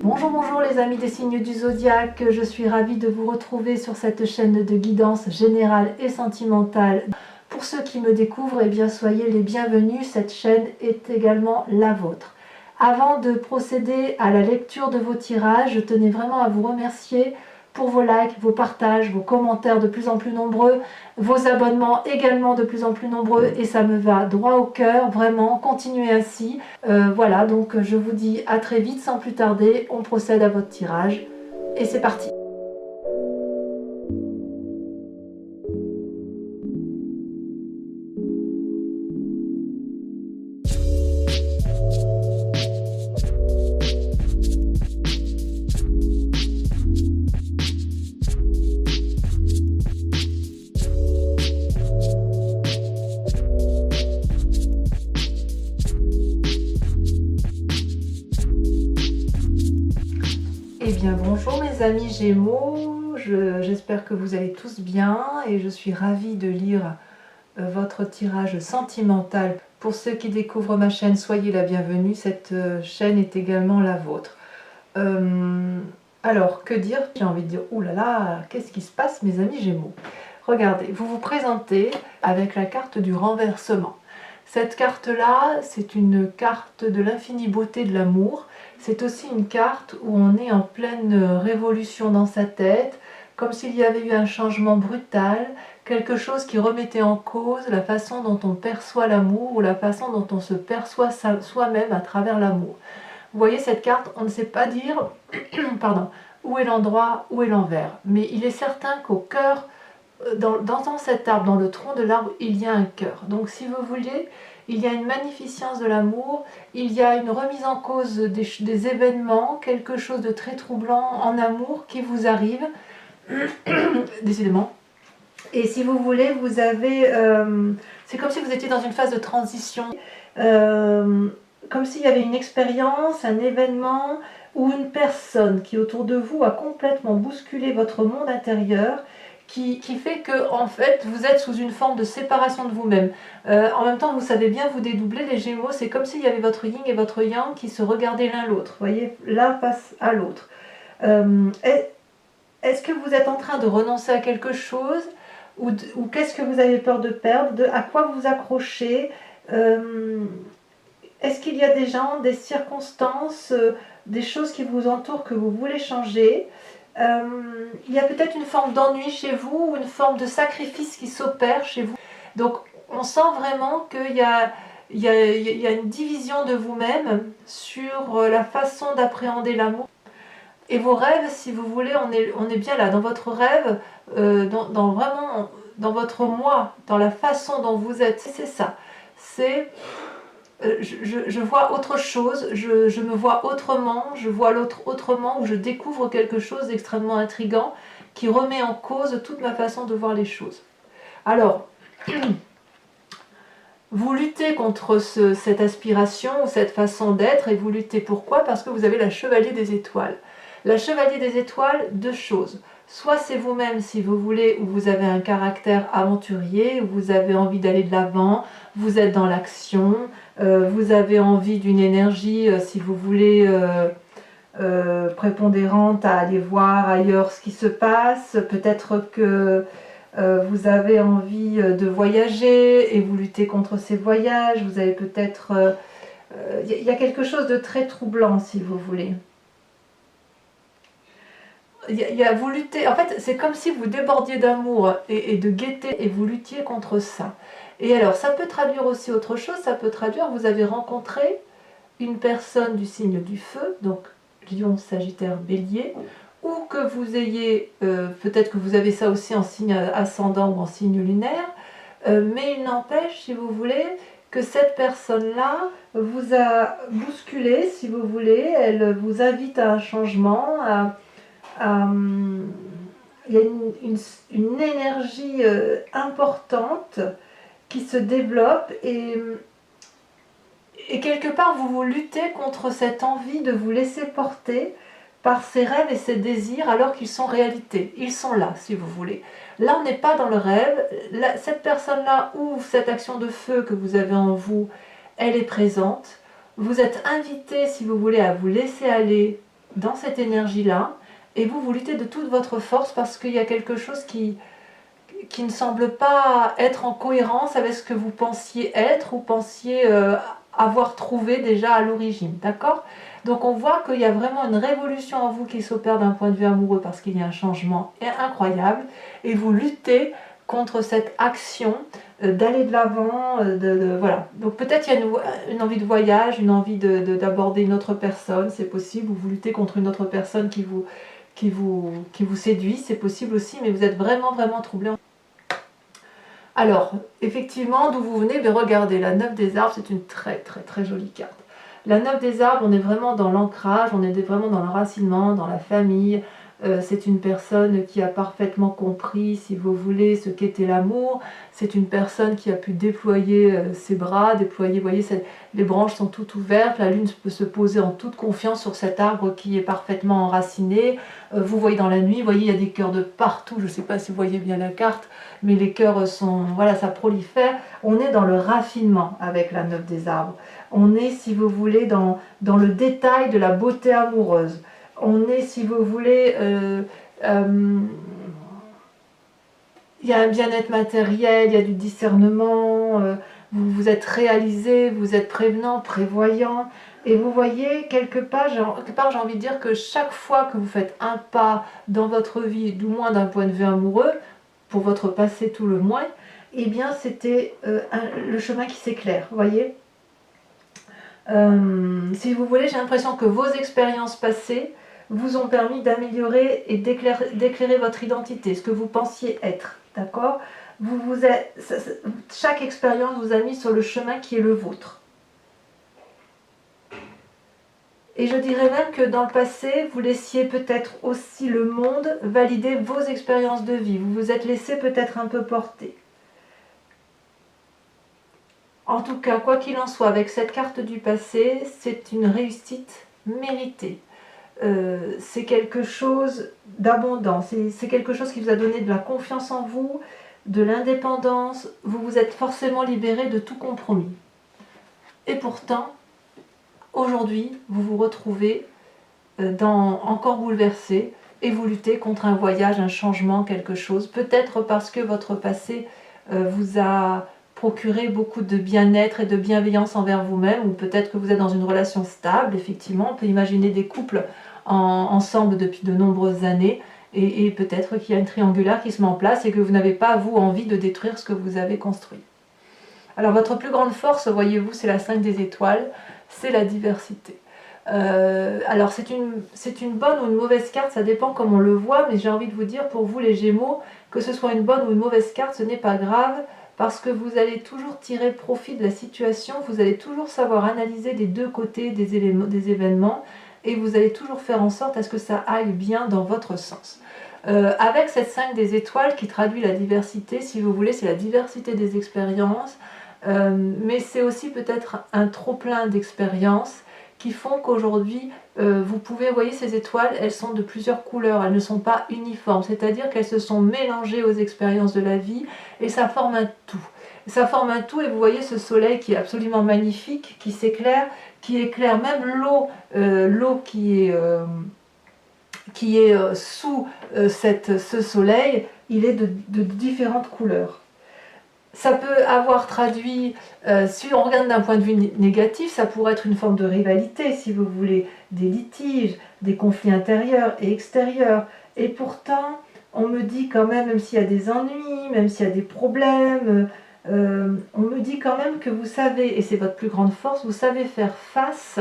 Bonjour, bonjour les amis des signes du zodiaque, je suis ravie de vous retrouver sur cette chaîne de guidance générale et sentimentale. Pour ceux qui me découvrent, eh bien soyez les bienvenus, cette chaîne est également la vôtre. Avant de procéder à la lecture de vos tirages, je tenais vraiment à vous remercier pour vos likes, vos partages, vos commentaires de plus en plus nombreux, vos abonnements également de plus en plus nombreux et ça me va droit au cœur, vraiment, continuez ainsi. Voilà, donc je vous dis à très vite sans plus tarder, on procède à votre tirage et c'est parti. Eh bien bonjour mes amis Gémeaux, j'espère que vous allez tous bien et je suis ravie de lire votre tirage sentimental. Pour ceux qui découvrent ma chaîne, soyez la bienvenue, cette chaîne est également la vôtre. Alors que dire? J'ai envie de dire, oulala, qu'est-ce qui se passe mes amis Gémeaux? Regardez, vous vous présentez avec la carte du renversement. Cette carte-là, c'est une carte de l'infinie beauté de l'amour. C'est aussi une carte où on est en pleine révolution dans sa tête, comme s'il y avait eu un changement brutal, quelque chose qui remettait en cause la façon dont on perçoit l'amour ou la façon dont on se perçoit soi-même à travers l'amour. Vous voyez cette carte, on ne sait pas dire pardon, où est l'endroit, où est l'envers. Mais il est certain qu'au cœur, dans cet arbre, dans le tronc de l'arbre, il y a un cœur. Donc si vous voulez, il y a une magnificence de l'amour, il y a une remise en cause des événements, quelque chose de très troublant en amour qui vous arrive, décidément. Et si vous voulez, vous avez... c'est comme si vous étiez dans une phase de transition, comme s'il y avait une expérience, un événement ou une personne qui autour de vous a complètement bousculé votre monde intérieur, qui fait que en fait vous êtes sous une forme de séparation de vous-même. En même temps, vous savez bien vous dédoubler les Gémeaux, c'est comme s'il y avait votre yin et votre yang qui se regardaient l'un l'autre, voyez, l'un face à l'autre. Est-ce que vous êtes en train de renoncer à quelque chose ou qu'est-ce que vous avez peur de perdre, à quoi vous accrochez? Est-ce qu'il y a des gens, des circonstances, des choses qui vous entourent que vous voulez changer? Il y a peut-être une forme d'ennui chez vous ou une forme de sacrifice qui s'opère chez vous. Donc on sent vraiment qu'il y a une division de vous-même sur la façon d'appréhender l'amour. Et vos rêves, si vous voulez, on est bien là, dans votre rêve, vraiment dans votre moi, dans la façon dont vous êtes, c'est ça. C'est... je vois autre chose, je me vois autrement, je vois l'autre autrement, ou je découvre quelque chose d'extrêmement intriguant qui remet en cause toute ma façon de voir les choses. Alors, vous luttez contre cette aspiration ou cette façon d'être, et vous luttez pourquoi? Parce que vous avez la chevalier des étoiles. La chevalier des étoiles, deux choses. Soit c'est vous-même si vous voulez, où vous avez un caractère aventurier, où vous avez envie d'aller de l'avant, vous êtes dans l'action, vous avez envie d'une énergie, si vous voulez, prépondérante à aller voir ailleurs ce qui se passe. Peut-être que vous avez envie de voyager et vous luttez contre ces voyages. Vous avez peut-être... il y a quelque chose de très troublant, si vous voulez. Vous luttez, en fait, c'est comme si vous débordiez d'amour et de gaieté et vous luttiez contre ça. Et alors, ça peut traduire aussi autre chose, ça peut traduire, vous avez rencontré une personne du signe du feu, donc Lion, Sagittaire, Bélier, ou que vous ayez, peut-être que vous avez ça aussi en signe ascendant ou en signe lunaire, mais il n'empêche, si vous voulez, que cette personne-là vous a bousculé, si vous voulez, elle vous invite à un changement, il y a une énergie importante qui se développe et quelque part vous luttez contre cette envie de vous laisser porter par ces rêves et ces désirs alors qu'ils sont réalité. Ils sont là, si vous voulez. Là, on n'est pas dans le rêve. Cette personne-là ou cette action de feu que vous avez en vous, elle est présente. Vous êtes invité, si vous voulez, à vous laisser aller dans cette énergie-là, et vous luttez de toute votre force parce qu'il y a quelque chose qui ne semble pas être en cohérence avec ce que vous pensiez être ou pensiez avoir trouvé déjà à l'origine, d'accord? Donc on voit qu'il y a vraiment une révolution en vous qui s'opère d'un point de vue amoureux parce qu'il y a un changement incroyable et vous luttez contre cette action d'aller de l'avant, voilà. Donc peut-être il y a une envie de voyage, une envie d'aborder une autre personne, c'est possible, ou vous luttez contre une autre personne qui vous séduit, c'est possible aussi, mais vous êtes vraiment troublé. Alors, effectivement, d'où vous venez, ben regardez, la 9 des arbres, c'est une très jolie carte. La 9 des arbres, on est vraiment dans l'ancrage, on est vraiment dans l'enracinement, dans la famille. C'est une personne qui a parfaitement compris, si vous voulez, ce qu'était l'amour. C'est une personne qui a pu déployer ses bras, déployer, vous voyez, les branches sont toutes ouvertes, la lune peut se poser en toute confiance sur cet arbre qui est parfaitement enraciné. Vous voyez dans la nuit, vous voyez, il y a des cœurs de partout, je ne sais pas si vous voyez bien la carte, mais les cœurs sont, voilà, ça prolifère. On est dans le raffinement avec la 9 des arbres. On est, si vous voulez, dans le détail de la beauté amoureuse. On est, si vous voulez, il y a un bien-être matériel, il y a du discernement, vous êtes réalisé, vous êtes prévenant, prévoyant. Et vous voyez, quelque part, j'ai envie de dire que chaque fois que vous faites un pas dans votre vie, du moins d'un point de vue amoureux, pour votre passé tout le moins, eh bien c'était le chemin qui s'éclaire, vous voyez. Si vous voulez, j'ai l'impression que vos expériences passées vous ont permis d'améliorer et d'éclairer votre identité, ce que vous pensiez être, d'accord? Chaque expérience vous a mis sur le chemin qui est le vôtre. Et je dirais même que dans le passé, vous laissiez peut-être aussi le monde valider vos expériences de vie. Vous vous êtes laissé peut-être un peu porter. En tout cas, quoi qu'il en soit, avec cette carte du passé, c'est une réussite méritée. C'est quelque chose d'abondant, c'est quelque chose qui vous a donné de la confiance en vous, de l'indépendance, vous vous êtes forcément libéré de tout compromis. Et pourtant, aujourd'hui, vous vous retrouvez encore bouleversé et vous luttez contre un voyage, un changement, quelque chose, peut-être parce que votre passé vous a procuré beaucoup de bien-être et de bienveillance envers vous-même, ou peut-être que vous êtes dans une relation stable, effectivement, on peut imaginer des couples ensemble depuis de nombreuses années, et peut-être qu'il y a une triangulaire qui se met en place et que vous n'avez pas, vous, envie de détruire ce que vous avez construit. Alors votre plus grande force, voyez-vous, c'est la 5 des étoiles, c'est la diversité. Alors c'est une bonne ou une mauvaise carte, ça dépend comment on le voit, mais j'ai envie de vous dire, pour vous les Gémeaux, que ce soit une bonne ou une mauvaise carte, ce n'est pas grave, parce que vous allez toujours tirer profit de la situation, vous allez toujours savoir analyser des deux côtés des événements, et vous allez toujours faire en sorte à ce que ça aille bien dans votre sens. Avec cette 5 des étoiles qui traduit la diversité, si vous voulez, c'est la diversité des expériences, mais c'est aussi peut-être un trop-plein d'expériences qui font qu'aujourd'hui, vous pouvez, vous voyez ces étoiles, elles sont de plusieurs couleurs, elles ne sont pas uniformes, c'est-à-dire qu'elles se sont mélangées aux expériences de la vie, et ça forme un tout. Ça forme un tout, et vous voyez ce soleil qui est absolument magnifique, qui s'éclaire, qui éclaire même l'eau qui est sous ce soleil, il est de différentes couleurs. Ça peut avoir traduit, si on regarde d'un point de vue négatif, ça pourrait être une forme de rivalité, si vous voulez, des litiges, des conflits intérieurs et extérieurs. Et pourtant, on me dit quand même s'il y a des ennuis, même s'il y a des problèmes, on me dit quand même que vous savez, et c'est votre plus grande force, vous savez faire face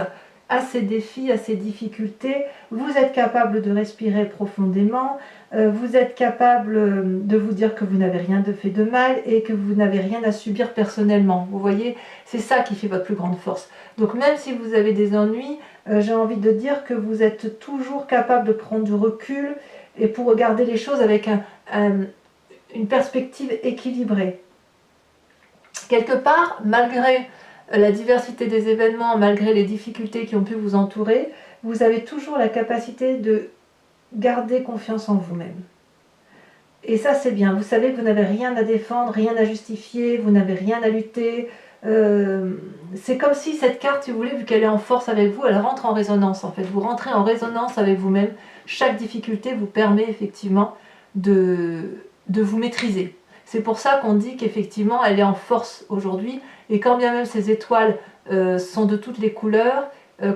à ces défis, à ces difficultés. Vous êtes capable de respirer profondément, vous êtes capable de vous dire que vous n'avez rien de fait de mal et que vous n'avez rien à subir personnellement. Vous voyez, c'est ça qui fait votre plus grande force. Donc même si vous avez des ennuis, j'ai envie de dire que vous êtes toujours capable de prendre du recul et pour regarder les choses avec une perspective équilibrée. Quelque part, malgré la diversité des événements, malgré les difficultés qui ont pu vous entourer, vous avez toujours la capacité de garder confiance en vous-même. Et ça, c'est bien. Vous savez que vous n'avez rien à défendre, rien à justifier, vous n'avez rien à lutter, C'est comme si cette carte, si vous voulez, vu qu'elle est en force avec vous, elle rentre en résonance en fait. Vous rentrez en résonance avec vous-même. Chaque difficulté vous permet effectivement de vous maîtriser. C'est pour ça qu'on dit qu'effectivement elle est en force aujourd'hui. Et quand bien même ces étoiles sont de toutes les couleurs,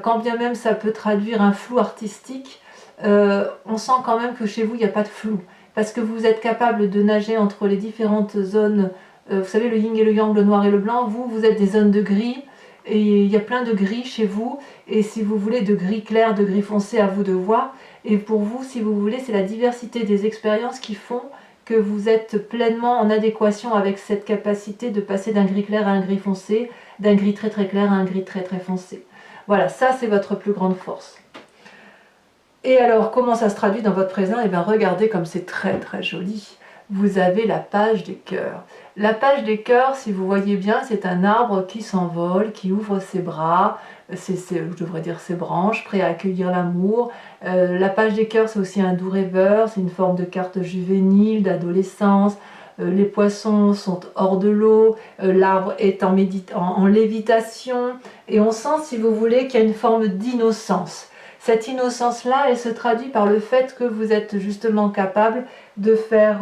quand bien même ça peut traduire un flou artistique, on sent quand même que chez vous il n'y a pas de flou. Parce que vous êtes capable de nager entre les différentes zones. Vous savez, le yin et le yang, le noir et le blanc, vous êtes des zones de gris, et il y a plein de gris chez vous, et si vous voulez de gris clair, de gris foncé, à vous de voir, et pour vous, si vous voulez, c'est la diversité des expériences qui font que vous êtes pleinement en adéquation avec cette capacité de passer d'un gris clair à un gris foncé, d'un gris très très clair à un gris très très foncé. Voilà, ça c'est votre plus grande force. Et alors, comment ça se traduit dans votre présent? Eh bien, regardez comme c'est très très joli. Vous avez la page des cœurs. La page des cœurs, si vous voyez bien, c'est un arbre qui s'envole, qui ouvre ses bras, je devrais dire ses branches, prêt à accueillir l'amour. La page des cœurs, c'est aussi un doux rêveur, c'est une forme de carte juvénile, d'adolescence. Les poissons sont hors de l'eau, l'arbre est en lévitation, et on sent, si vous voulez, qu'il y a une forme d'innocence. Cette innocence-là, elle se traduit par le fait que vous êtes justement capable de faire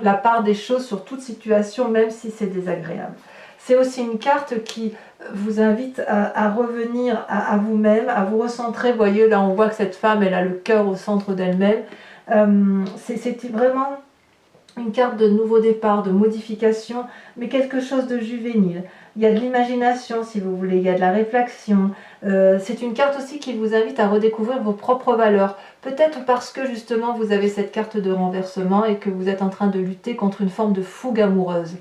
la part des choses sur toute situation, même si c'est désagréable. C'est aussi une carte qui vous invite à revenir à vous-même, à vous recentrer. Vous voyez, là on voit que cette femme, elle a le cœur au centre d'elle-même. C'est vraiment une carte de nouveau départ, de modification, mais quelque chose de juvénile. Il y a de l'imagination, si vous voulez, il y a de la réflexion. C'est une carte aussi qui vous invite à redécouvrir vos propres valeurs. Peut-être parce que justement vous avez cette carte de renversement et que vous êtes en train de lutter contre une forme de fougue amoureuse.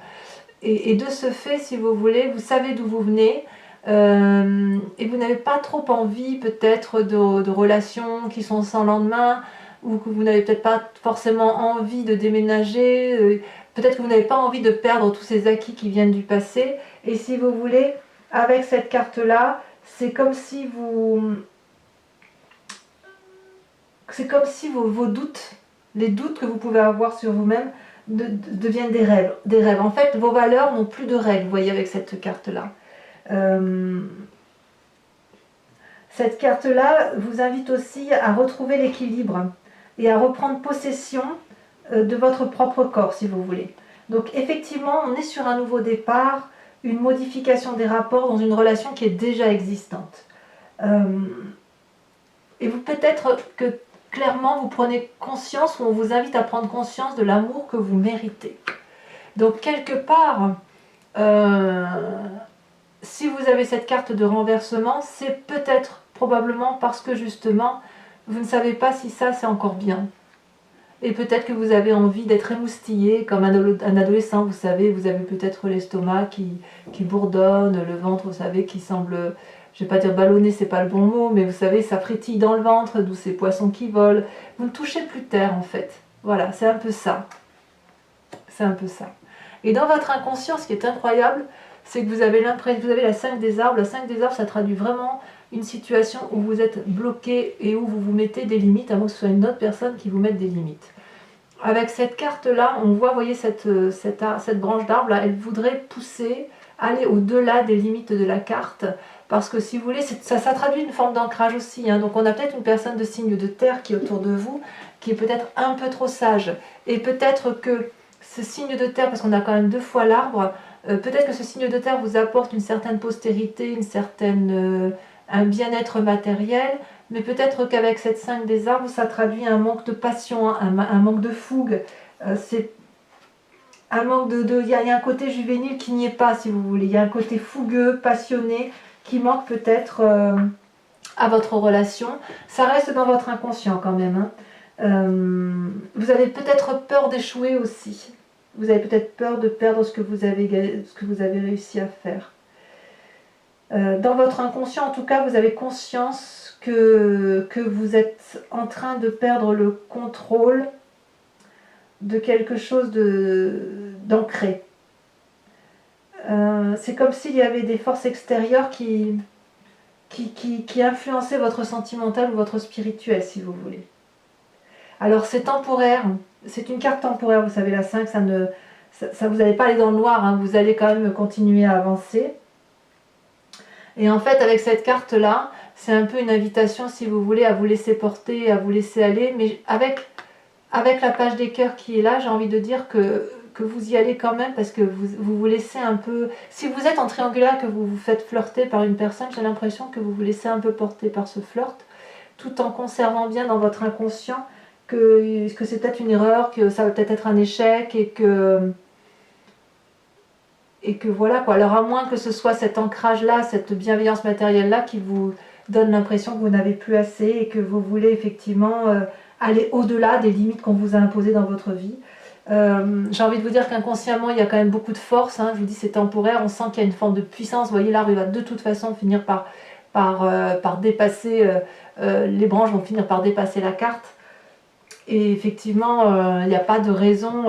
Et de ce fait, si vous voulez, vous savez d'où vous venez, et vous n'avez pas trop envie peut-être de relations qui sont sans lendemain, ou que vous n'avez peut-être pas forcément envie de déménager, peut-être que vous n'avez pas envie de perdre tous ces acquis qui viennent du passé. Et si vous voulez, avec cette carte-là, c'est comme si vos doutes, les doutes que vous pouvez avoir sur vous-même, deviennent des rêves. Des rêves. En fait, vos valeurs n'ont plus de règles, vous voyez, avec cette carte-là. Cette carte-là vous invite aussi à retrouver l'équilibre et à reprendre possession de votre propre corps, si vous voulez. Donc effectivement, on est sur un nouveau départ, une modification des rapports dans une relation qui est déjà existante. Et vous, peut-être que clairement vous prenez conscience, ou on vous invite à prendre conscience de l'amour que vous méritez. Donc quelque part, si vous avez cette carte de renversement, c'est peut-être probablement parce que justement vous ne savez pas si ça c'est encore bien. Et peut-être que vous avez envie d'être émoustillé comme un adolescent, vous savez, vous avez peut-être l'estomac qui bourdonne, le ventre, vous savez, qui semble, je ne vais pas dire ballonné, c'est pas le bon mot, mais vous savez, ça frétille dans le ventre, d'où ces poissons qui volent. Vous ne touchez plus terre en fait. Voilà, c'est un peu ça. C'est un peu ça. Et dans votre inconscient, ce qui est incroyable, c'est que vous avez l'impression, vous avez la 5 des arbres. La 5 des arbres, ça traduit vraiment une situation où vous êtes bloqué et où vous vous mettez des limites, à moins que ce soit une autre personne qui vous mette des limites. Avec cette carte-là, on voit, vous voyez, cette branche d'arbre-là, elle voudrait pousser, aller au-delà des limites de la carte, parce que si vous voulez, ça traduit une forme d'ancrage aussi. Hein. Donc on a peut-être une personne de signe de terre qui est autour de vous, qui est peut-être un peu trop sage. Et peut-être que ce signe de terre, parce qu'on a quand même 2 fois l'arbre, peut-être que ce signe de terre vous apporte une certaine postérité, un bien-être matériel, mais peut-être qu'avec cette 5 des arbres, ça traduit un manque de passion, un manque de fougue. C'est un manque il y a un côté juvénile qui n'y est pas, si vous voulez. Il y a un côté fougueux, passionné, qui manque peut-être à votre relation. Ça reste dans votre inconscient quand même. Hein. Vous avez peut-être peur d'échouer aussi. Vous avez peut-être peur de perdre ce que vous avez réussi à faire. Dans votre inconscient, en tout cas, vous avez conscience que vous êtes en train de perdre le contrôle de quelque chose d'ancré. C'est comme s'il y avait des forces extérieures qui influençaient votre sentimental ou votre spirituel, si vous voulez. Alors c'est temporaire, c'est une carte temporaire, vous savez, la 5, vous n'allez pas aller dans le noir, hein, vous allez quand même continuer à avancer. Et en fait, avec cette carte-là, c'est un peu une invitation, si vous voulez, à vous laisser porter, à vous laisser aller. Mais avec la page des cœurs qui est là, j'ai envie de dire que vous y allez quand même parce que vous laissez un peu... Si vous êtes en triangulaire, que vous vous faites flirter par une personne, j'ai l'impression que vous vous laissez un peu porter par ce flirt, tout en conservant bien dans votre inconscient que c'est peut-être une erreur, que ça va peut-être être un échec et que voilà quoi. Alors à moins que ce soit cet ancrage-là, cette bienveillance matérielle-là qui vous donne l'impression que vous n'avez plus assez et que vous voulez effectivement aller au-delà des limites qu'on vous a imposées dans votre vie. J'ai envie de vous dire qu'inconsciemment il y a quand même beaucoup de force, hein. Je vous dis c'est temporaire, on sent qu'il y a une forme de puissance. Vous voyez, l'arbre il va de toute façon finir par dépasser, les branches vont finir par dépasser la carte. Et effectivement, il n'y a pas de raison...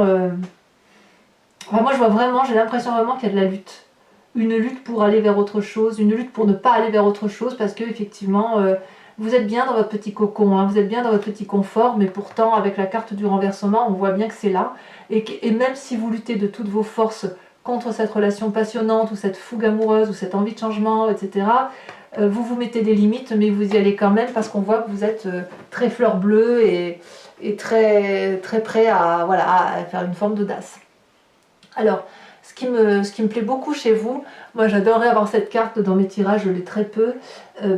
Enfin, moi je vois vraiment, j'ai l'impression vraiment qu'il y a de la lutte. Une lutte pour aller vers autre chose, une lutte pour ne pas aller vers autre chose, parce que effectivement, vous êtes bien dans votre petit cocon, hein, vous êtes bien dans votre petit confort, mais pourtant avec la carte du renversement, on voit bien que c'est là. Et même si vous luttez de toutes vos forces contre cette relation passionnante, ou cette fougue amoureuse, ou cette envie de changement, etc., vous vous mettez des limites, mais vous y allez quand même, parce qu'on voit que vous êtes très fleur bleue et très, très prêt à, voilà, à faire une forme d'audace. Alors, ce qui me plaît beaucoup chez vous, moi j'adorerais avoir cette carte dans mes tirages, je l'ai très peu,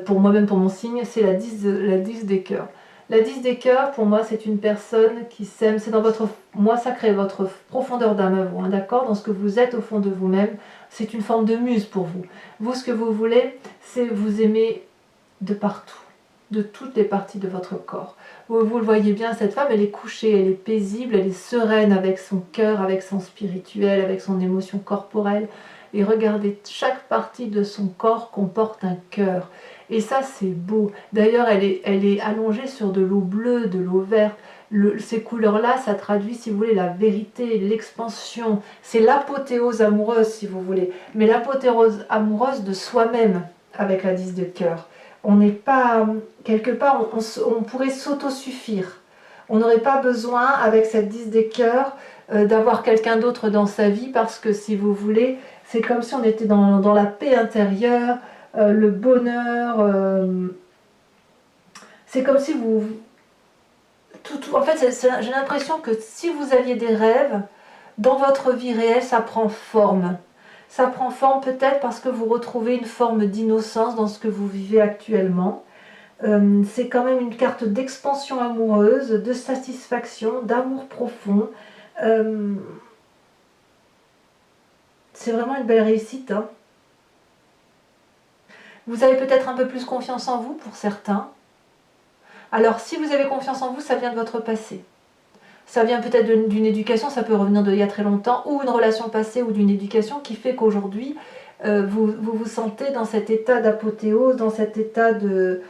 pour moi-même, pour mon signe, c'est la 10 des cœurs. La 10 des cœurs, pour moi, c'est une personne qui s'aime, c'est dans votre moi sacré, votre profondeur d'âme à vous, hein, d'accord, dans ce que vous êtes au fond de vous-même, c'est une forme de muse pour vous. Vous, ce que vous voulez, c'est vous aimer de partout, de toutes les parties de votre corps. Vous le voyez bien, cette femme, elle est couchée, elle est paisible, elle est sereine avec son cœur, avec son spirituel, avec son émotion corporelle. Et regardez, chaque partie de son corps comporte un cœur. Et ça, c'est beau. D'ailleurs, elle est allongée sur de l'eau bleue, de l'eau verte. Ces couleurs-là, ça traduit, si vous voulez, la vérité, l'expansion. C'est l'apothéose amoureuse, si vous voulez. Mais l'apothéose amoureuse de soi-même, avec la 10 de cœur. On n'est pas, quelque part, on pourrait s'autosuffire. On n'aurait pas besoin, avec cette 10 des cœurs, d'avoir quelqu'un d'autre dans sa vie, parce que si vous voulez, c'est comme si on était dans la paix intérieure, le bonheur. C'est comme si vous... en fait, j'ai l'impression que si vous aviez des rêves, dans votre vie réelle, ça prend forme. Ça prend forme peut-être parce que vous retrouvez une forme d'innocence dans ce que vous vivez actuellement. C'est quand même une carte d'expansion amoureuse, de satisfaction, d'amour profond. C'est vraiment une belle réussite, hein. Vous avez peut-être un peu plus confiance en vous pour certains. Alors si vous avez confiance en vous, ça vient de votre passé. Ça vient peut-être d'une éducation, ça peut revenir d'il y a très longtemps, ou une relation passée ou d'une éducation qui fait qu'aujourd'hui, vous sentez dans cet état d'apothéose, dans cet état de...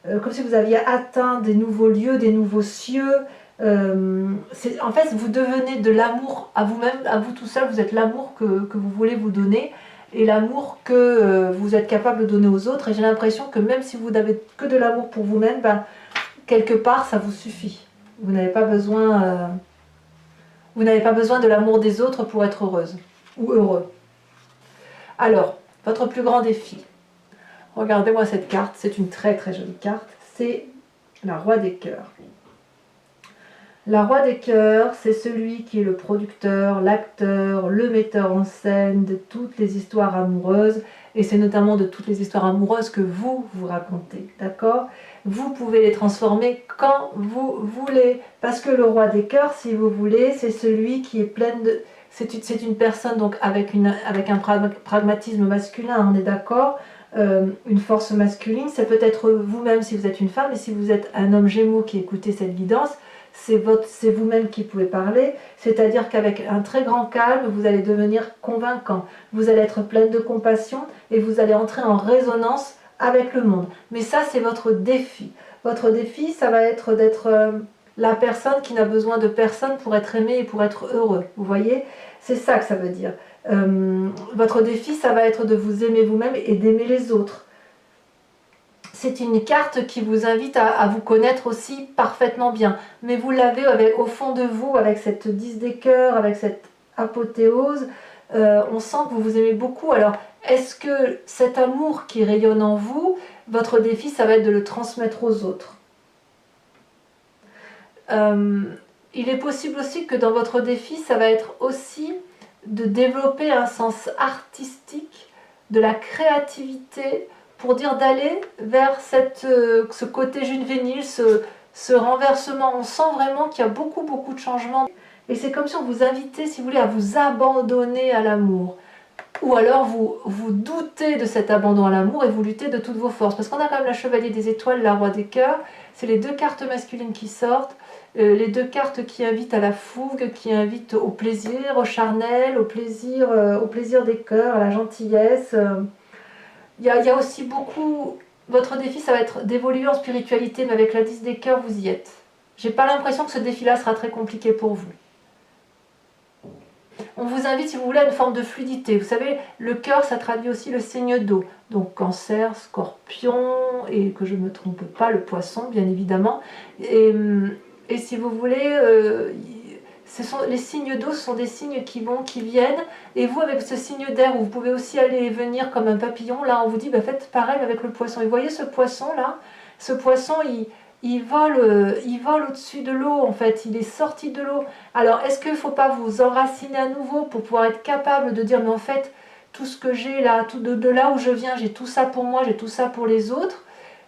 comme si vous aviez atteint des nouveaux lieux, des nouveaux cieux. En fait, vous devenez de l'amour à vous-même, à vous tout seul, vous êtes l'amour que vous voulez vous donner, et l'amour que vous êtes capable de donner aux autres. Et j'ai l'impression que même si vous n'avez que de l'amour pour vous-même, ben, quelque part, ça vous suffit. Vous n'avez pas besoin de l'amour des autres pour être heureuse ou heureux. Alors, votre plus grand défi. Regardez-moi cette carte, c'est une très très jolie carte. C'est la Roi des cœurs. La Roi des cœurs, c'est celui qui est le producteur, l'acteur, le metteur en scène de toutes les histoires amoureuses. Et c'est notamment de toutes les histoires amoureuses que vous racontez, d'accord? Vous pouvez les transformer quand vous voulez. Parce que le Roi des cœurs, si vous voulez, c'est celui qui est plein de... C'est une personne donc avec un pragmatisme masculin, on est d'accord, une force masculine. C'est peut-être vous-même si vous êtes une femme, et si vous êtes un homme Gémeaux qui écoutez cette guidance, c'est vous-même qui pouvez parler, c'est-à-dire qu'avec un très grand calme, vous allez devenir convaincant, vous allez être pleine de compassion et vous allez entrer en résonance avec le monde. Mais ça, c'est votre défi. Votre défi, ça va être d'être la personne qui n'a besoin de personne pour être aimé et pour être heureux. Vous voyez? C'est ça que ça veut dire. Votre défi, ça va être de vous aimer vous-même et d'aimer les autres. C'est une carte qui vous invite à vous connaître aussi parfaitement bien. Mais vous l'avez au fond de vous, avec cette 10 des cœurs, avec cette apothéose. On sent que vous vous aimez beaucoup. Alors, est-ce que cet amour qui rayonne en vous, votre défi, ça va être de le transmettre aux autres? Il est possible aussi que dans votre défi, ça va être aussi de développer un sens artistique, de la créativité, pour dire d'aller vers ce côté juvénile, ce renversement. On sent vraiment qu'il y a beaucoup, beaucoup de changements. Et c'est comme si on vous invitait, si vous voulez, à vous abandonner à l'amour. Ou alors vous doutez de cet abandon à l'amour et vous luttez de toutes vos forces. Parce qu'on a quand même la chevalier des étoiles, la roi des cœurs. C'est les deux cartes masculines qui sortent. Les deux cartes qui invitent à la fougue, qui invitent au plaisir, au charnel, au plaisir des cœurs, à la gentillesse. Il y a aussi beaucoup... Votre défi, ça va être d'évoluer en spiritualité, mais avec la 10 des cœurs, vous y êtes. J'ai pas l'impression que ce défi-là sera très compliqué pour vous. On vous invite, si vous voulez, à une forme de fluidité. Vous savez, le cœur, ça traduit aussi le signe d'eau. Donc Cancer, Scorpion, et que je ne me trompe pas, le Poisson, bien évidemment. Et si vous voulez, les signes d'eau sont des signes qui vont, qui viennent. Et vous, avec ce signe d'air, vous pouvez aussi aller et venir comme un papillon. Là, on vous dit, bah, faites pareil avec le Poisson. Et vous voyez ce Poisson-là? Ce Poisson, il vole au-dessus de l'eau, en fait, il est sorti de l'eau. Alors, est-ce qu'il ne faut pas vous enraciner à nouveau pour pouvoir être capable de dire, mais en fait, tout ce que j'ai là, tout de là où je viens, j'ai tout ça pour moi, j'ai tout ça pour les autres.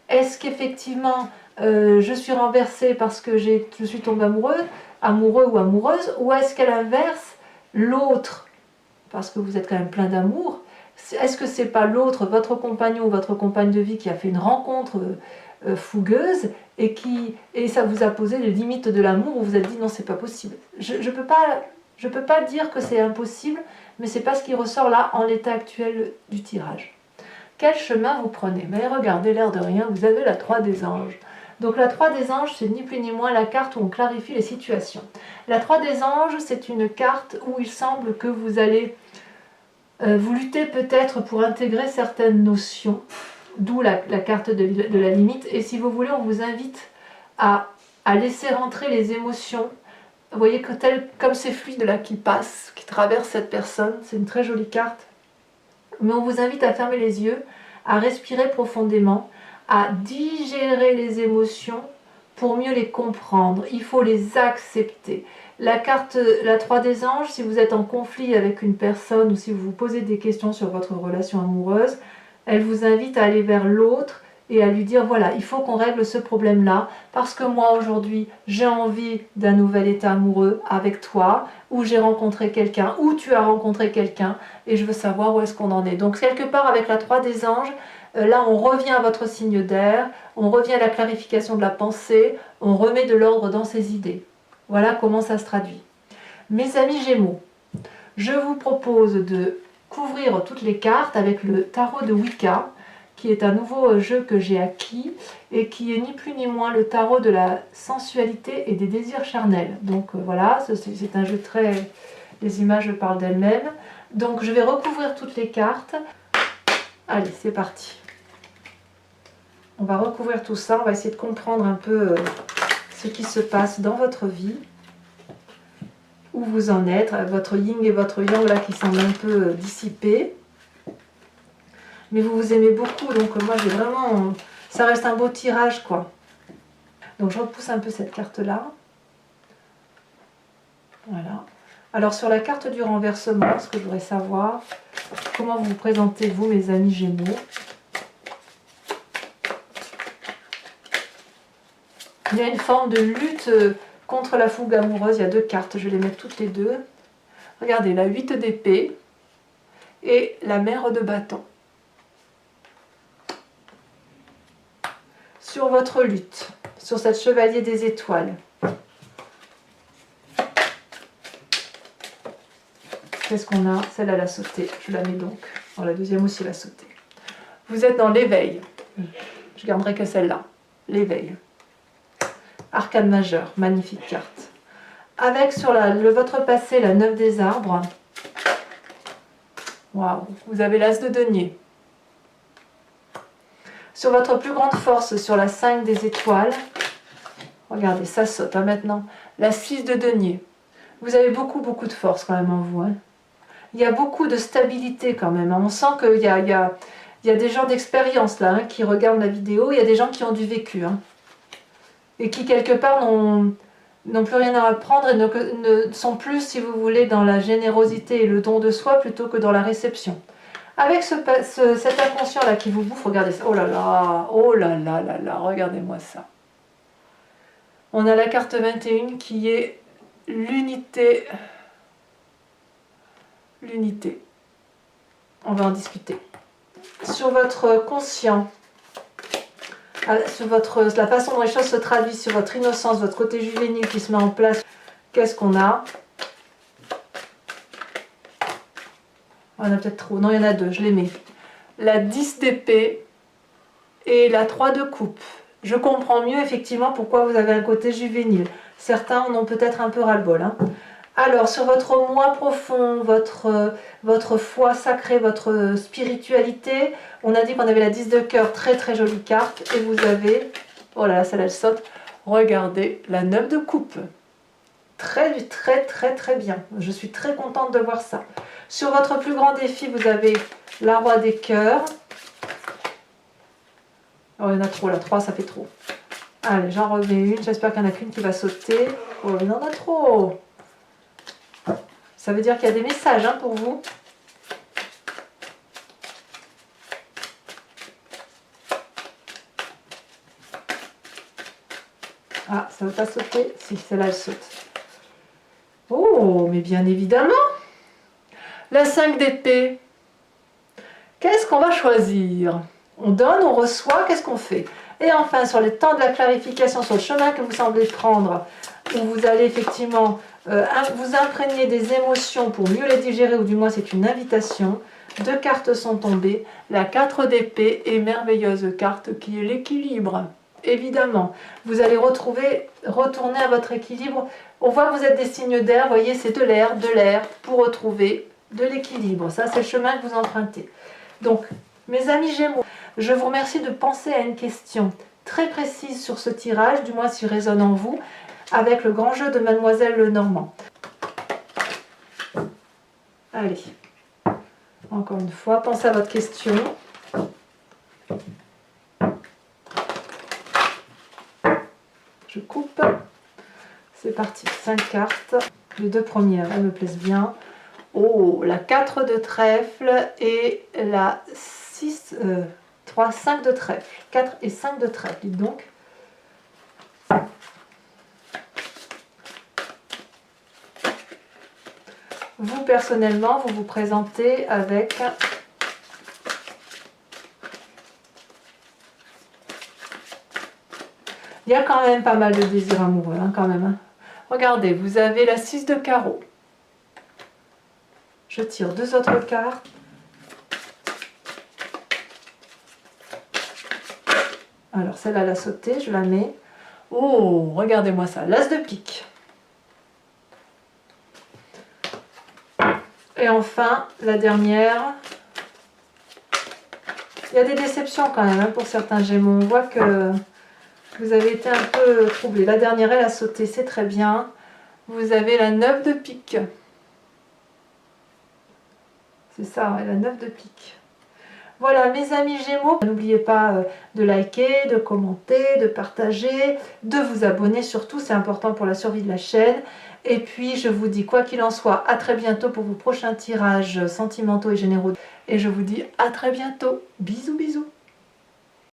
Est-ce qu'effectivement, je suis renversée parce que je suis tombée amoureux ou amoureuse, ou est-ce qu'à l'inverse, l'autre, parce que vous êtes quand même plein d'amour, est-ce que c'est pas l'autre, votre compagnon ou votre compagne de vie qui a fait une rencontre fougueuse et ça vous a posé les limites de l'amour où vous avez dit non, c'est pas possible. Je peux pas dire que c'est impossible, mais c'est pas ce qui ressort là en l'état actuel du tirage. Quel chemin vous prenez? Mais regardez, l'air de rien, vous avez la 3 des anges. Donc la 3 des anges, c'est ni plus ni moins la carte où on clarifie les situations. La 3 des anges, c'est une carte où il semble que vous allez vous lutter peut-être pour intégrer certaines notions, d'où la carte de la limite. Et si vous voulez, on vous invite à laisser rentrer les émotions. Vous voyez que comme ces fluides là qui passent, qui traversent cette personne, c'est une très jolie carte. Mais on vous invite à fermer les yeux, à respirer profondément, à digérer les émotions pour mieux les comprendre. Il faut les accepter. La carte, la 3 des anges, si vous êtes en conflit avec une personne ou si vous vous posez des questions sur votre relation amoureuse, elle vous invite à aller vers l'autre et à lui dire voilà, il faut qu'on règle ce problème-là parce que moi aujourd'hui j'ai envie d'un nouvel état amoureux avec toi, ou j'ai rencontré quelqu'un, ou tu as rencontré quelqu'un et je veux savoir où est-ce qu'on en est. Donc quelque part avec la 3 des anges, là on revient à votre signe d'air, on revient à la clarification de la pensée, on remet de l'ordre dans ses idées. Voilà comment ça se traduit. Mes amis Gémeaux, je vous propose de couvrir toutes les cartes avec le tarot de Wicca, qui est un nouveau jeu que j'ai acquis et qui est ni plus ni moins le tarot de la sensualité et des désirs charnels. Donc voilà, c'est un jeu très... Les images parlent d'elles-mêmes. Donc je vais recouvrir toutes les cartes. Allez, c'est parti. On va recouvrir tout ça, on va essayer de comprendre un peu ce qui se passe dans votre vie, où vous en êtes, votre yin et votre yang là qui semblent un peu dissipés. Mais vous vous aimez beaucoup, donc moi j'ai vraiment... Ça reste un beau tirage quoi. Donc je repousse un peu cette carte là. Voilà. Alors sur la carte du renversement, ce que je voudrais savoir, comment vous vous présentez vous mes amis Gémeaux? Il y a une forme de lutte contre la fougue amoureuse. Il y a deux cartes, je vais les mettre toutes les deux. Regardez, la 8 d'épée et la mère de bâton. Sur votre lutte, sur cette chevalier des étoiles. Qu'est-ce qu'on a? Celle-là, elle a sauté. Je la mets donc. Bon, la deuxième aussi, elle a sauté. Vous êtes dans l'éveil. Je garderai que celle-là. L'éveil. Arcane majeur, magnifique carte. Avec sur votre passé, la 9 des arbres. Waouh, vous avez l'as de denier. Sur votre plus grande force, sur la 5 des étoiles. Regardez, ça saute maintenant. La 6 de denier. Vous avez beaucoup de force quand même en vous. Hein. il y a beaucoup de stabilité quand même. On sent qu'il y a des gens d'expérience là, hein, qui regardent la vidéo, il y a des gens qui ont du vécu. Hein, et qui quelque part n'ont plus rien à apprendre et ne sont plus, si vous voulez, dans la générosité et le don de soi plutôt que dans la réception. Avec cet inconscient-là qui vous bouffe, regardez ça. Oh là là, regardez-moi ça. On a la carte 21 qui est l'unité. L'unité. On va en discuter. Sur votre conscient, sur la façon dont les choses se traduisent, sur votre innocence, votre côté juvénile qui se met en place, qu'est-ce qu'on a? On en a peut-être trop. Non, il y en a deux, je les mets. La 10 d'épée et la 3 de coupe. Je comprends mieux effectivement pourquoi vous avez un côté juvénile. Certains en ont peut-être un peu ras-le-bol. Hein. Alors, sur votre moi profond, votre foi sacrée, votre spiritualité, on a dit qu'on avait la 10 de cœur, très très jolie carte. Et vous avez, oh là là, celle-là elle saute, regardez, la 9 de coupe. Très très très très bien. Je suis très contente de voir ça. Sur votre plus grand défi, vous avez la roi des cœurs. Oh, il y en a trop là, 3 ça fait trop. Allez, j'en remets une, j'espère qu'il n'y en a qu'une qui va sauter. Oh, il y en a trop. Ça veut dire qu'il y a des messages hein, pour vous. Ah, ça ne veut pas sauter? Si, celle-là elle saute. Oh, mais bien évidemment. La 5 d'épée. Qu'est-ce qu'on va choisir? On donne, on reçoit, qu'est-ce qu'on fait? Et enfin, sur les temps de la clarification, sur le chemin que vous semblez prendre, où vous allez effectivement vous imprégner des émotions pour mieux les digérer, ou du moins c'est une invitation. 2 cartes sont tombées. La 4 d'épée est merveilleuse carte qui est l'équilibre. Évidemment, vous allez retourner à votre équilibre. On voit que vous êtes des signes d'air, vous voyez, c'est de l'air, pour retrouver de l'équilibre. Ça, c'est le chemin que vous empruntez. Donc, mes amis Gémeaux, je vous remercie de penser à une question très précise sur ce tirage, du moins s'il résonne en vous, avec le grand jeu de Mademoiselle Lenormand. Allez, encore une fois, pensez à votre question. Je coupe. C'est parti, 5 cartes. Les 2 premières, elles me plaisent bien. Oh, la 4 de trèfle et la 5 de trèfle. 4 et 5 de trèfle, dites donc. Vous, personnellement, vous vous présentez avec il y a quand même pas mal de désirs amoureux, hein, quand même. Hein. Regardez, vous avez la 6 de carreau. Je tire 2 autres cartes. Alors, celle-là, elle a sauté, je la mets. Oh, regardez-moi ça, l'as de pique. Et enfin, la dernière. Il y a des déceptions quand même hein, pour certains Gémeaux. On voit que vous avez été un peu troublés. La dernière, elle a sauté, c'est très bien. Vous avez la 9 de pique. C'est ça, ouais, la 9 de pique. Voilà, mes amis Gémeaux, n'oubliez pas de liker, de commenter, de partager, de vous abonner surtout, c'est important pour la survie de la chaîne. Et puis, je vous dis, quoi qu'il en soit, à très bientôt pour vos prochains tirages sentimentaux et généraux. Et je vous dis à très bientôt. Bisous, bisous.